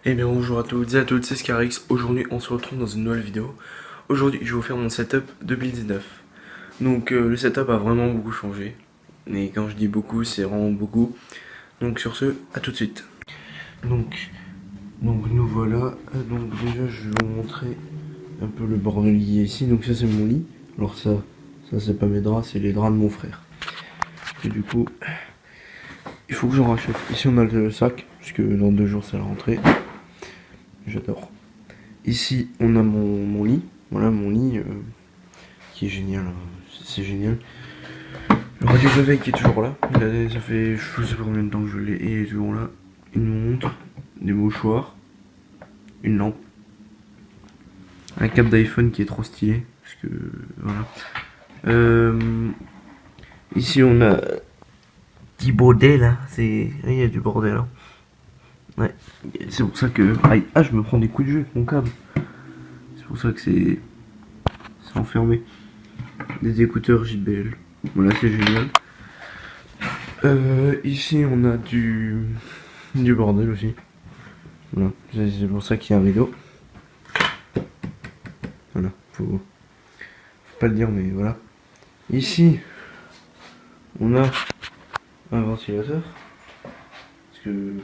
Eh bien bonjour à toutes et à toutes, c'est Scarix. Aujourd'hui on se retrouve dans une nouvelle vidéo. Aujourd'hui je vais vous faire mon setup 2019. Donc le setup a vraiment beaucoup changé. Et quand je dis beaucoup, c'est vraiment beaucoup. Donc sur ce, à tout de suite. Donc, nous voilà. Donc déjà je vais vous montrer un peu le bordel qu'il y a ici. Donc ça c'est mon lit. Alors ça c'est pas mes draps, c'est les draps de mon frère. Et du coup, il faut que j'en rachète. Ici on a le sac, puisque dans 2 jours c'est la rentrée. J'adore. Ici, on a mon lit. Voilà mon lit qui est génial. C'est génial. Le radio réveil qui est toujours là. Ça fait je sais pas combien de temps que je l'ai et il est toujours là. Une montre, des mouchoirs, une lampe, un câble d'iPhone qui est trop stylé. Parce que voilà. Ici, on a petit bordel là. Il y a du bordel là. Ouais. C'est pour ça que. Aïe, ah, je me prends des coups de jeu avec mon câble. C'est pour ça que c'est enfermé. Des écouteurs JBL. Voilà, c'est génial. Ici, on a du bordel aussi. Voilà, c'est pour ça qu'il y a un rideau. Voilà, faut pas le dire, mais voilà. Ici, on a un ventilateur. Parce que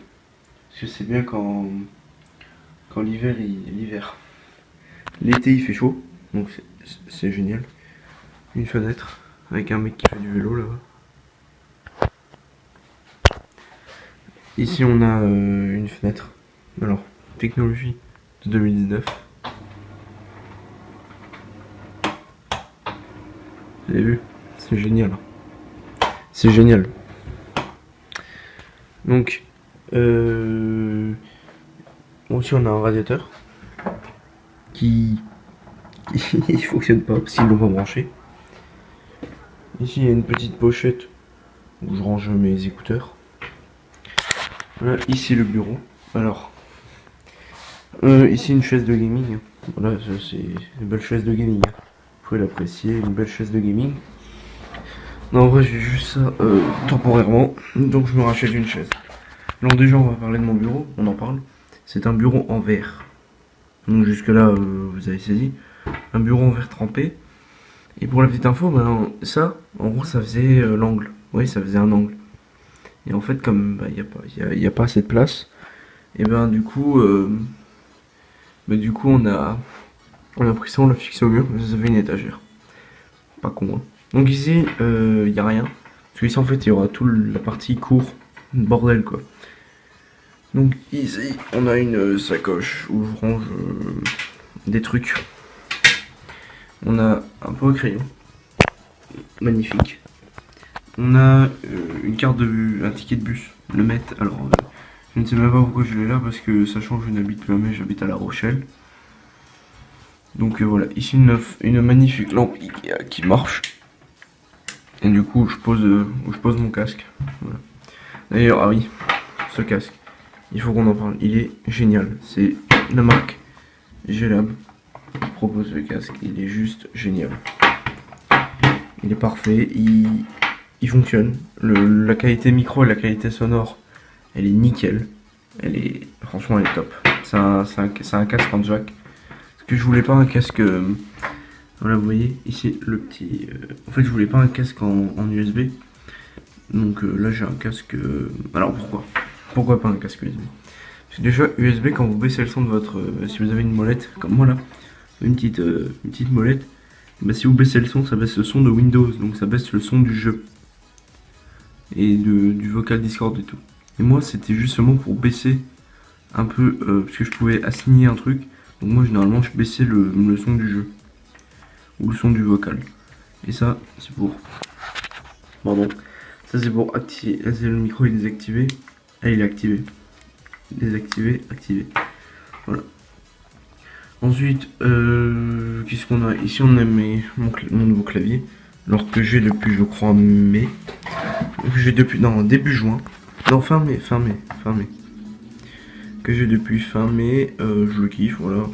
c'est bien quand l'hiver, l'été il fait chaud, donc c'est génial. Une fenêtre avec un mec qui fait du vélo là-bas. Ici on a une fenêtre. Alors, technologie de 2019. Vous avez vu? C'est génial. C'est génial. Donc, aussi on a un radiateur qui il fonctionne pas parce qu'ils l'ont pas branché. Ici il y a une petite pochette où je range mes écouteurs. Voilà, ici le bureau. Alors, ici une chaise de gaming. Voilà, c'est une belle chaise de gaming. Vous pouvez l'apprécier, une belle chaise de gaming. Non, en vrai, j'ai juste ça temporairement, donc je me rachète une chaise. Donc déjà, on va parler de mon bureau, on en parle. C'est un bureau en verre. Donc jusque là, vous avez saisi. Un bureau en verre trempé. Et pour la petite info, ben, ça, en gros, ça faisait l'angle. Oui, ça faisait un angle. Et en fait, comme il n'y a pas assez de place, et ben du coup, on a pris ça, on l'a fixé au mur, ça fait une étagère. Pas con, hein. Donc ici, il n'y a rien. Parce qu'ici, en fait, il y aura toute la partie cour, bordel quoi. Donc ici, on a une sacoche où je range des trucs. On a un pot à crayon, magnifique. On a une carte un ticket de bus, le Met. Alors, je ne sais même pas pourquoi je l'ai là parce que sachant que je n'habite plus à Metz, j'habite à La Rochelle. Donc voilà, ici une magnifique lampe qui marche. Et du coup, je pose mon casque. Voilà. D'ailleurs, ah oui, ce casque, il faut qu'on en parle. Il est génial. C'est la marque G-Lab qui propose ce casque. Il est juste génial. Il est parfait. Il fonctionne. La qualité micro et la qualité sonore, elle est nickel. Franchement, elle est top. C'est un casque en jack. Parce que je voulais pas un casque. Voilà, vous voyez ici le petit. En fait, je voulais pas un casque en USB. Donc là, j'ai un casque. Alors pourquoi pas un casque USB? Parce que déjà, USB, quand vous baissez le son de votre. Si vous avez une molette, comme moi là, une petite molette, bah, si vous baissez le son, ça baisse le son de Windows. Donc ça baisse le son du jeu. Et du vocal Discord et tout. Et moi, c'était justement pour baisser un peu. Parce que je pouvais assigner un truc. Donc moi, généralement, je baissais le son du jeu. Ou le son du vocal. Et ça, c'est pour. Pardon. Ça, c'est pour activer. Là, c'est le micro, il est désactivé. Là, il est activé. Désactivé, activé. Voilà. Ensuite, qu'est-ce qu'on a? Ici, on a mon nouveau clavier. Alors que j'ai depuis, je crois, mai. J'ai depuis. Non, début juin. Non, fin mai. Que j'ai depuis fin mai. Je le kiffe, voilà.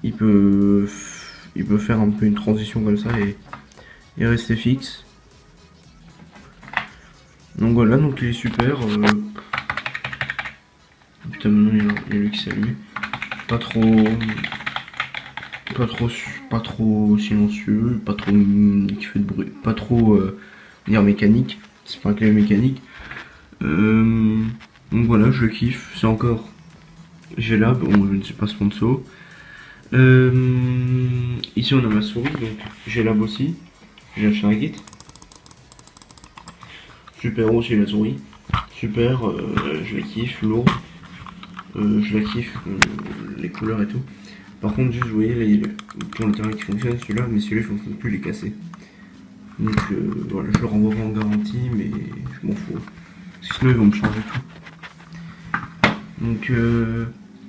Il peut faire un peu une transition comme ça et rester fixe. Donc voilà, donc il est super. putain, maintenant il y a lui qui s'allume. Pas trop. Pas trop silencieux, pas trop qui fait de bruit, pas trop dire mécanique, c'est pas un clavier mécanique. Donc voilà, je le kiffe, c'est encore G-Lab, bon je ne suis pas sponsor. Ici on a ma souris, donc G-Lab aussi, j'ai acheté un kit. Super aussi la souris, super, je la kiffe, lourde, je la kiffe, les couleurs et tout. Par contre, juste, vous voyez, là, il y a le point latéral qui fonctionne, celui-là, mais celui-là, je ne fonctionne plus, il est cassé. Donc, voilà, je le renvoie en garantie, mais je m'en fous. Parce que sinon, ils vont me changer tout. Donc,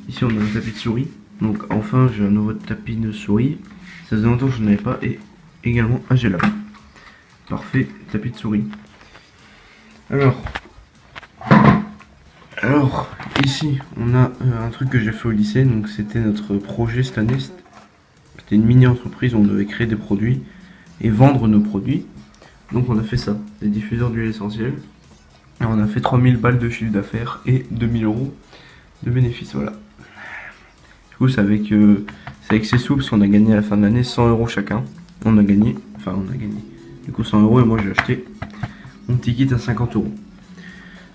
ici, on a un tapis de souris. Donc, enfin, j'ai un nouveau tapis de souris. Ça faisait longtemps que je n'en avais pas. Et également un G-Lab. Parfait, tapis de souris. Alors, ici, on a un truc que j'ai fait au lycée, donc c'était notre projet cette année. C'était une mini-entreprise où on devait créer des produits et vendre nos produits. Donc on a fait ça, des diffuseurs d'huile essentielle. Et on a fait 3000 balles de chiffre d'affaires et 2000 euros de bénéfices, voilà. Du coup, c'est avec ces sous, parce qu'on a gagné à la fin de l'année 100 euros chacun. On a gagné. Du coup, 100 euros et moi j'ai acheté mon petit kit à 50 euros.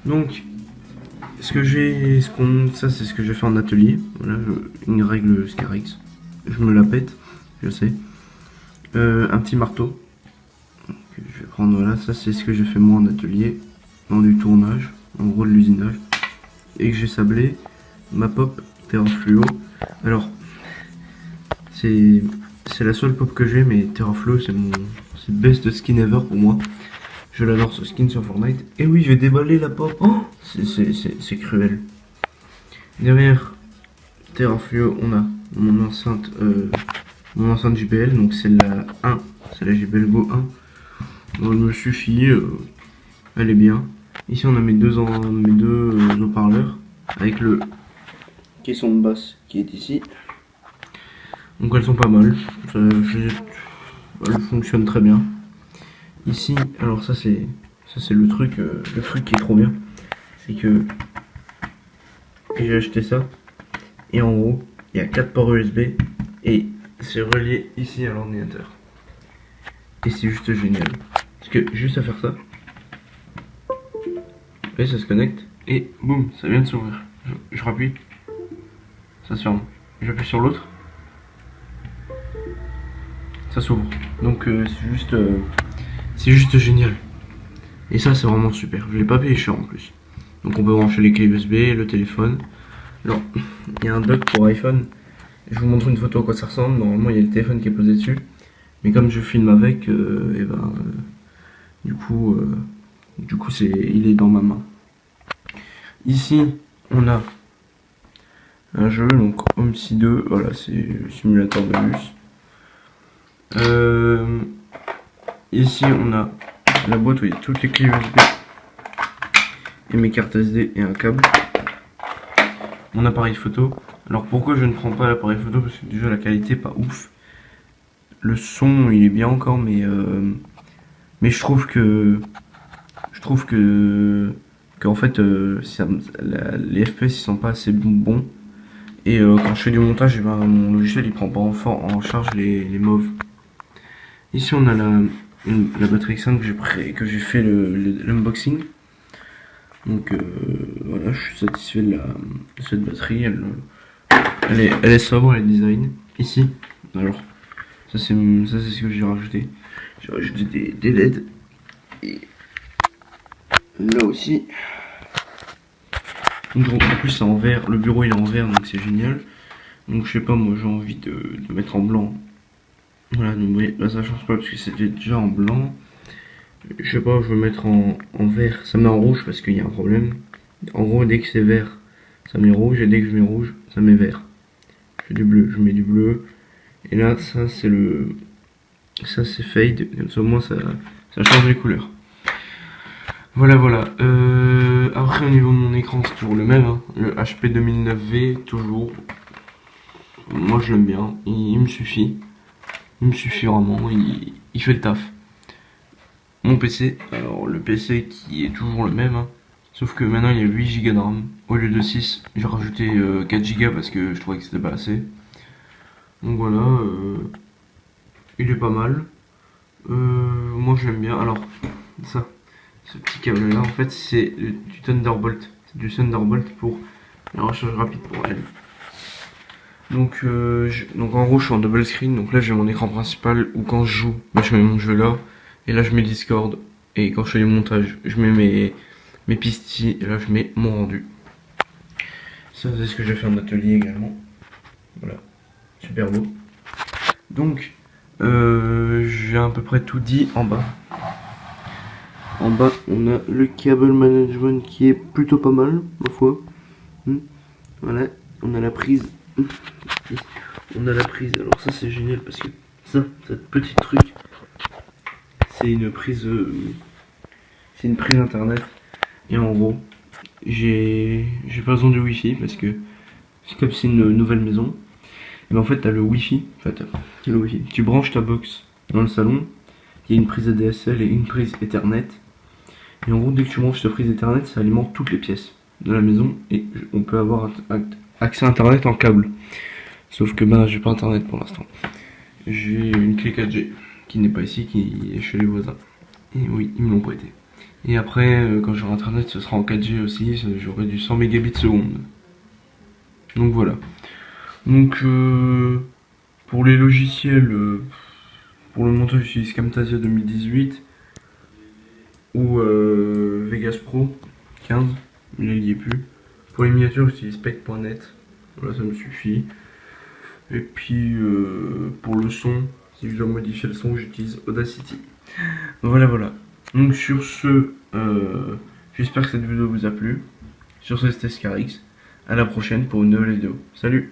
Donc, ça c'est ce que j'ai fait en atelier. Voilà, une règle Scarex. Je me la pète, je sais. Un petit marteau. Donc, je vais prendre, voilà, ça c'est ce que j'ai fait moi en atelier. Dans du tournage, en gros de l'usinage. Et que j'ai sablé ma pop Terra Fluo. Alors, c'est la seule pop que j'ai, mais Terra Fluo c'est le best skin ever pour moi. Je l'adore ce skin sur Fortnite. Et oui, je vais déballer la pop. Oh, c'est cruel. Derrière Terra Fluo, on a mon enceinte JBL. Donc c'est la 1. C'est la JBL Go 1. Donc elle me suffit. Elle est bien. Ici on a mes deux haut-parleurs. Avec le caisson de basse qui est ici. Donc elles sont pas mal. Elles fonctionnent très bien. Ici, alors ça c'est le truc qui est trop bien, c'est que j'ai acheté ça et en gros il y a 4 ports USB et c'est relié ici à l'ordinateur et c'est juste génial parce que juste à faire ça, et ça se connecte et boum, ça vient de s'ouvrir. Je rappuie, ça se ferme. J'appuie sur l'autre, ça s'ouvre. Donc c'est juste génial. Et ça c'est vraiment super. Je l'ai pas payé cher en plus. Donc on peut brancher les clés USB, le téléphone. Alors, il y a un dock pour iPhone. Je vous montre une photo à quoi ça ressemble. Normalement il y a le téléphone qui est posé dessus. Mais comme je filme avec, du coup il est dans ma main. Ici on a un jeu, donc OMSI 2, voilà, c'est le simulateur de bus. Ici on a la boîte où il y a toutes les clés USB et mes cartes SD et un câble. Mon appareil photo. Alors pourquoi je ne prends pas l'appareil photo? Parce que déjà la qualité est pas ouf. Le son il est bien encore, mais je trouve qu'en fait les FPS ils sont pas assez bons. Et quand je fais du montage, mon logiciel il prend pas en charge les mauves. Ici on a la batterie X5 que j'ai fait l'unboxing. Donc voilà, je suis satisfait de cette batterie. Elle est sobre, elle est design. Ici, alors ça c'est ce que j'ai rajouté. J'ai rajouté des LED. Et là aussi. Donc en plus c'est en verre, le bureau il est en verre donc c'est génial. Donc je sais pas, moi j'ai envie de mettre en blanc. Voilà, donc vous voyez, là ça change pas parce que c'était déjà en blanc. Je sais pas, je vais mettre en vert. Ça me met en rouge parce qu'il y a un problème. En gros, dès que c'est vert, ça met rouge. Et dès que je mets rouge, ça met vert. Je fais du bleu, je mets du bleu. Et là, ça c'est fade. Comme ça au moins ça change les couleurs. Voilà. Après au niveau de mon écran, c'est toujours le même. Hein. Le HP 2009V, toujours. Moi je l'aime bien. Il me suffit. Il me suffit vraiment. Il fait le taf. Mon PC, alors le PC qui est toujours le même, hein, Sauf que maintenant il y a 8 Go de RAM au lieu de 6. J'ai rajouté 4 Go parce que je trouvais que c'était pas assez. Donc voilà, il est pas mal. Moi je l'aime bien. Alors, ça, ce petit câble là, en fait, c'est du Thunderbolt. C'est du Thunderbolt pour la recharge rapide pour elle. Donc en gros, je suis en double screen. Donc là, j'ai mon écran principal où quand je joue, bah, je mets mon jeu là. Et là, je mets Discord. Et quand je fais du montage, je mets mes pistilles. Et là, je mets mon rendu. Ça, c'est ce que j'ai fait en atelier également. Voilà, super beau. Donc, j'ai à peu près tout dit en bas. En bas, on a le cable management qui est plutôt pas mal, ma foi. Voilà, on a la prise. On a la prise. Alors ça, c'est génial parce que ça, cette petite truc, c'est une prise, internet. Et en gros, j'ai pas besoin de wifi parce que comme c'est une nouvelle maison. Et ben en fait, t'as le wifi. En fait, le wifi. Tu branches ta box dans le salon. Il y a une prise ADSL et une prise Ethernet. Et en gros, dès que tu branches ta prise Ethernet, ça alimente toutes les pièces de la maison et on peut avoir accès à Internet en câble. Sauf que ben, j'ai pas Internet pour l'instant. J'ai une clé 4G qui n'est pas ici, qui est chez les voisins. Et oui, ils me l'ont prêté. Et après, quand j'aurai Internet, ce sera en 4G aussi, j'aurai du 100 mégabits seconde. Donc voilà. Donc pour les logiciels, pour le montage, j'utilise Camtasia 2018 ou Vegas Pro 15, mais là il n'y est plus. Pour les miniatures, j'utilise spec.net, voilà, ça me suffit. Et puis pour le son, si je dois modifier le son, j'utilise Audacity. Voilà, voilà. Donc sur ce, j'espère que cette vidéo vous a plu. Sur ce, c'était Scarix. À la prochaine pour une nouvelle vidéo. Salut!